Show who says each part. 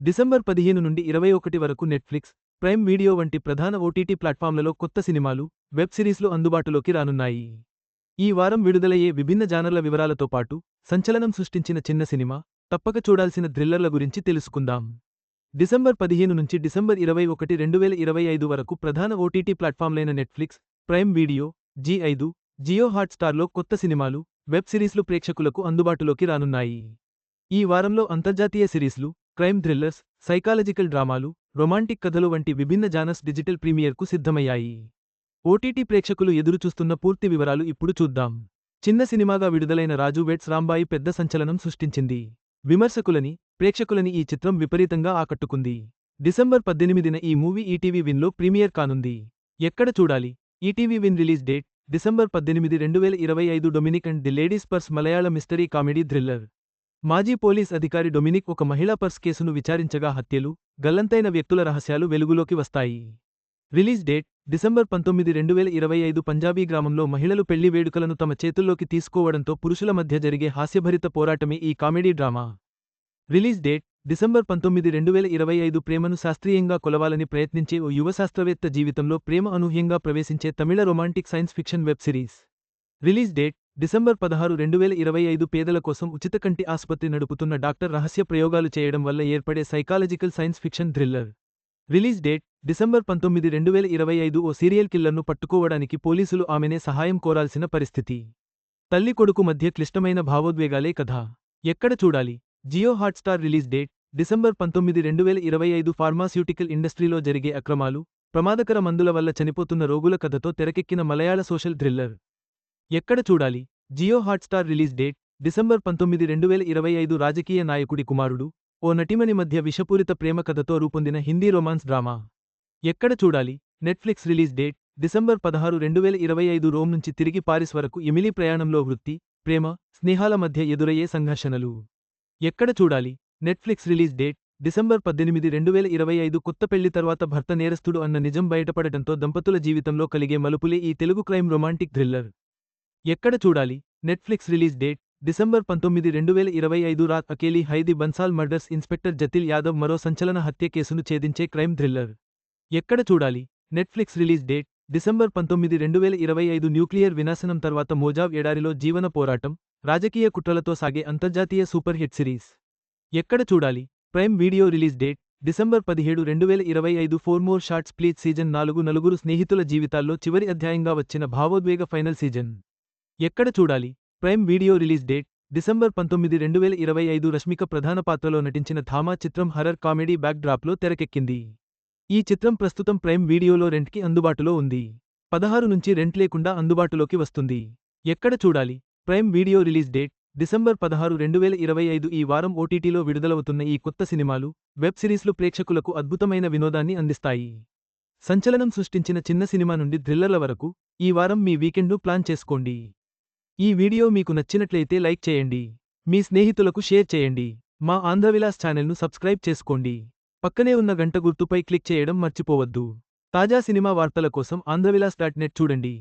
Speaker 1: December 15 నుండి 21 వరకు Netflix, Prime video వంటి ప్రధాన ఓటీటీ ప్లాట్ఫామ్లలో కొత్త సినిమాలు, వెబ్ సిరీస్లు అందుబాటులోకి రానున్నాయి. ఈ వారం విడుదలయ్యే విభిన్న జానర్ల వివరాలతో పాటు, సంచలనం సృష్టించిన చిన్న సినిమా, తప్పక చూడాల్సిన థ్రిల్లర్ల గురించి తెలుసుకుందాం. డిసెంబర్ 15 నుంచి డిసెంబర్ 21, 2025 వరకు ప్రధాన ఓటీటీ ప్లాట్ఫామ్లైన Netflix, Prime Video, Zee five, Jio హాట్‌స్టార్లో కొత్త సినిమాలు, వెబ్ సిరీస్లు ప్రేక్షకులకు అందుబాటులోకి రానున్నాయి. ఈ వారంలో అంతర్జాతీయ సిరీస్లు, క్రైమ్ థ్రిల్లర్స్, సైకాలజికల్ డ్రామాలు, రొమాంటిక్ కథలు వంటి విభిన్న జానర్స్ డిజిటల్ ప్రీమియర్కు సిద్ధమయ్యాయి. ఓటీటీ ప్రేక్షకులు ఎదురుచూస్తున్న పూర్తి వివరాలు ఇప్పుడు చూద్దాం. చిన్న సినిమాగా విడుదలైన రాజు వెడ్స్ రాంబాయి పెద్ద సంచలనం సృష్టించింది. విమర్శకులని, ప్రేక్షకులని ఈ చిత్రం విపరీతంగా ఆకట్టుకుంది. డిసెంబర్ 18న ఈ మూవీ ఈటీవీ విన్లో ప్రీమియర్ కానుంది. ఎక్కడ చూడాలి? ETV win release date December 18, 2025 Dominic and the ladies purse Malayalam mystery comedy thriller. మాజీ పోలీస్ అధికారి డొమినిక్ ఒక మహిళా పర్స్ కేసును విచారించగా హత్యలు, గల్లంతైన వ్యక్తుల రహస్యాలు వెలుగులోకి వస్తాయి. రిలీజ్ డేట్ డిసెంబర్ 19, 2025 పంజాబీ గ్రామంలో మహిళలు పెళ్లి వేడుకలను తమ చేతుల్లోకి తీసుకోవడంతో పురుషుల మధ్య జరిగే హాస్యభరిత పోరాటమే ఈ comedy drama. Release date December 19, 2025 ప్రేమను శాస్త్రీయంగా కొలవాలని ప్రయత్నించే ఓ యువ శాస్త్రవేత్త జీవితంలో ప్రేమ అనూహ్యంగా ప్రవేశించే Tamil romantic science fiction web series. Release date December 16, 2025 పేదల కోసం ఉచిత కంటి ఆసుపత్రి నడుపుతున్న డాక్టర్ రహస్య ప్రయోగాలు చేయడం వల్ల ఏర్పడే psychological science fiction thriller. Release date December 19, 2025 ఓ సీరియల్ కిల్లర్ను పట్టుకోవడానికి పోలీసులు ఆమెనే సహాయం కోరాల్సిన పరిస్థితి. తల్లి కొడుకు మధ్య క్లిష్టమైన భావోద్వేగాలే కథ. ఎక్కడ చూడాలి? Jio Hotstar. Release date December 19, 2025 pharmaceutical ఇండస్ట్రీలో జరిగే అక్రమాలు, ప్రమాదకర మందుల వల్ల చనిపోతున్న రోగుల కథతో తెరకెక్కిన మలయాళ సోషల్ థ్రిల్లర్. ఎక్కడ చూడాలి? Jio Hotstar. Release date December 19, 2025 రాజకీయ నాయకుడి కుమారుడు, ఓ నటిమణి మధ్య విషపూరిత ప్రేమ కథతో రూపొందిన హిందీ రొమాన్స్ డ్రామా. ఎక్కడ చూడాలి? Netflix. Release date December 16, 2025 Rome నుంచి తిరిగి పారిస్ వరకు ఎమిలీ ప్రయాణంలో వృత్తి, ప్రేమ, స్నేహాల మధ్య ఎదురయ్యే సంఘర్షణలు. ఎక్కడ చూడాలి? నెట్ఫ్లిక్స్. రిలీజ్ డేట్ డిసెంబర్ 18, 2025 కొత్త పెళ్లి తర్వాత భర్త నేరస్తుడు అన్న నిజం బయటపడటంతో దంపతుల జీవితంలో కలిగే మలుపులే ఈ తెలుగు క్రైమ్ రొమాంటిక్ థ్రిల్లర్. ఎక్కడ చూడాలి? Netflix. Release date December 19, 2025 Raat Akeli Hai. The Bansal murders inspector Jatil Yadav మరో సంచలన హత్య కేసును ఛేదించే క్రైమ్ థ్రిల్లర్. ఎక్కడ చూడాలి? Netflix. Release date December 19, 2025 nuclear వినాశనం తర్వాత మోజావ్ ఎడారిలో జీవన పోరాటం, రాజకీయ కుట్రలతో సాగే అంతర్జాతీయ సూపర్ హిట్ సిరీస్. ఎక్కడ చూడాలి? Prime video. Release date December 17, 2025 four more shorts please. Season 4 నలుగురు స్నేహితుల జీవితాల్లో చివరి అధ్యాయంగా వచ్చిన భావోద్వేగ ఫైనల్ సీజన్. ఎక్కడ చూడాలి? Prime video. Release date December 19, 2025 Rashmika ప్రధాన పాత్రలో నటించిన ధామా చిత్రం హర్రర్ కామెడీ బ్యాక్ డ్రాప్లో తెరకెక్కింది. ఈ చిత్రం ప్రస్తుతం ప్రైమ్ వీడియోలో రెంట్కి అందుబాటులో ఉంది. 16 నుంచి రెంట్ లేకుండా అందుబాటులోకి వస్తుంది. ఎక్కడ చూడాలి? Prime video. Release date December 16, 2025 ఈ వారం ఓటీటీలో విడుదలవుతున్న ఈ కొత్త సినిమాలు, వెబ్ సిరీస్లు ప్రేక్షకులకు అద్భుతమైన వినోదాన్ని అందిస్తాయి. సంచలనం సృష్టించిన చిన్న సినిమా నుండి థ్రిల్లర్ల వరకు, ఈ వారం మీ వీకెండ్ను ప్లాన్ చేసుకోండి. ఈ వీడియో మీకు నచ్చినట్లయితే లైక్ చేయండి. మీ స్నేహితులకు షేర్ చేయండి. మా ఆంధ్రవిలాస్ ఛానల్ను సబ్స్క్రైబ్ చేసుకోండి. పక్కనే ఉన్న గంట గుర్తుపై క్లిక్ చేయడం మర్చిపోవద్దు. తాజా సినిమా వార్తల కోసం ఆంధ్రవిలాస్.net చూడండి.